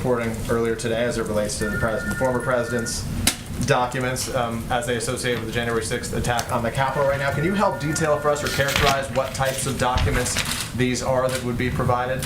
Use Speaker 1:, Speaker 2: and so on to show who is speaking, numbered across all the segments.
Speaker 1: reporting earlier today as it relates to the former president's documents as they associate with the January 6th attack on the Capitol right now. Can you help detail for us or characterize what types of documents these are that would be provided?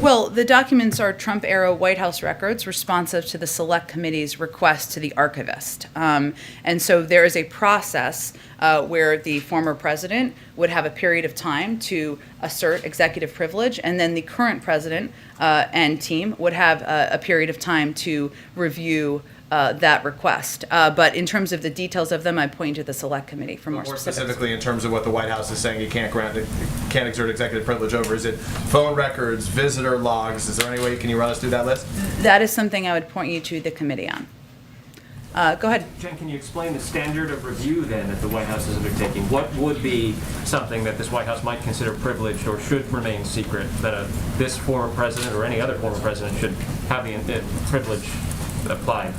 Speaker 2: Well, the documents are Trump-era White House records responsive to the Select Committee's request to the archivist. And so there is a process where the former president would have a period of time to assert executive privilege, and then the current president and team would have a period of time to review that request. But in terms of the details of them, I point to the Select Committee for more specifics.
Speaker 1: Specifically in terms of what the White House is saying you can't exert executive privilege over. Is it phone records, visitor logs? Is there any way, can you run us through that list?
Speaker 2: That is something I would point you to the committee on. Go ahead.
Speaker 3: Jen, can you explain the standard of review then that the White House is undertaking? What would be something that this White House might consider privileged or should remain secret that this former president or any other former president should have the privilege applied?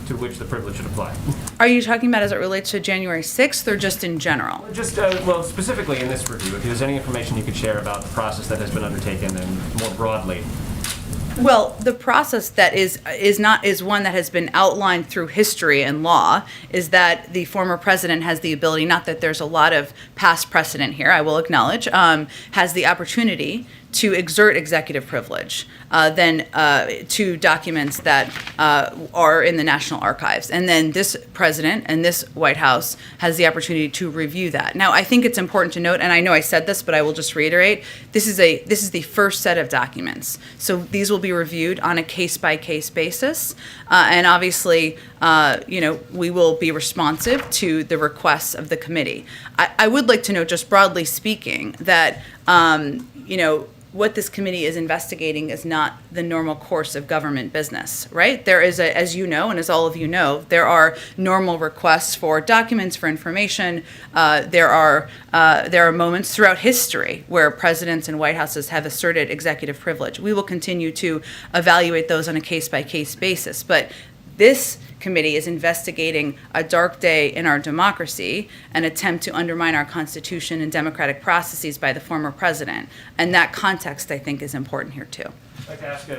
Speaker 3: To which the privilege should apply.
Speaker 2: Are you talking about as it relates to January 6th or just in general?
Speaker 3: Just, well, specifically in this review, if there's any information you could share about the process that has been undertaken and more broadly.
Speaker 2: Well, the process that is one that has been outlined through history and law is that the former president has the ability, not that there's a lot of past precedent here, I will acknowledge, has the opportunity to exert executive privilege to documents that are in the National Archives. And then this president and this White House has the opportunity to review that. Now, I think it's important to note, and I know I said this, but I will just reiterate, this is the first set of documents. So these will be reviewed on a case-by-case basis. And obviously, we will be responsive to the requests of the committee. I would like to note, just broadly speaking, that, what this committee is investigating is not the normal course of government business, right? There is, as you know, and as all of you know, there are normal requests for documents, for information. There are moments throughout history where presidents and White Houses have asserted executive privilege. We will continue to evaluate those on a case-by-case basis, but this committee is investigating a dark day in our democracy, an attempt to undermine our Constitution and democratic processes by the former president. And that context, I think, is important here, too.
Speaker 3: I'd like to ask a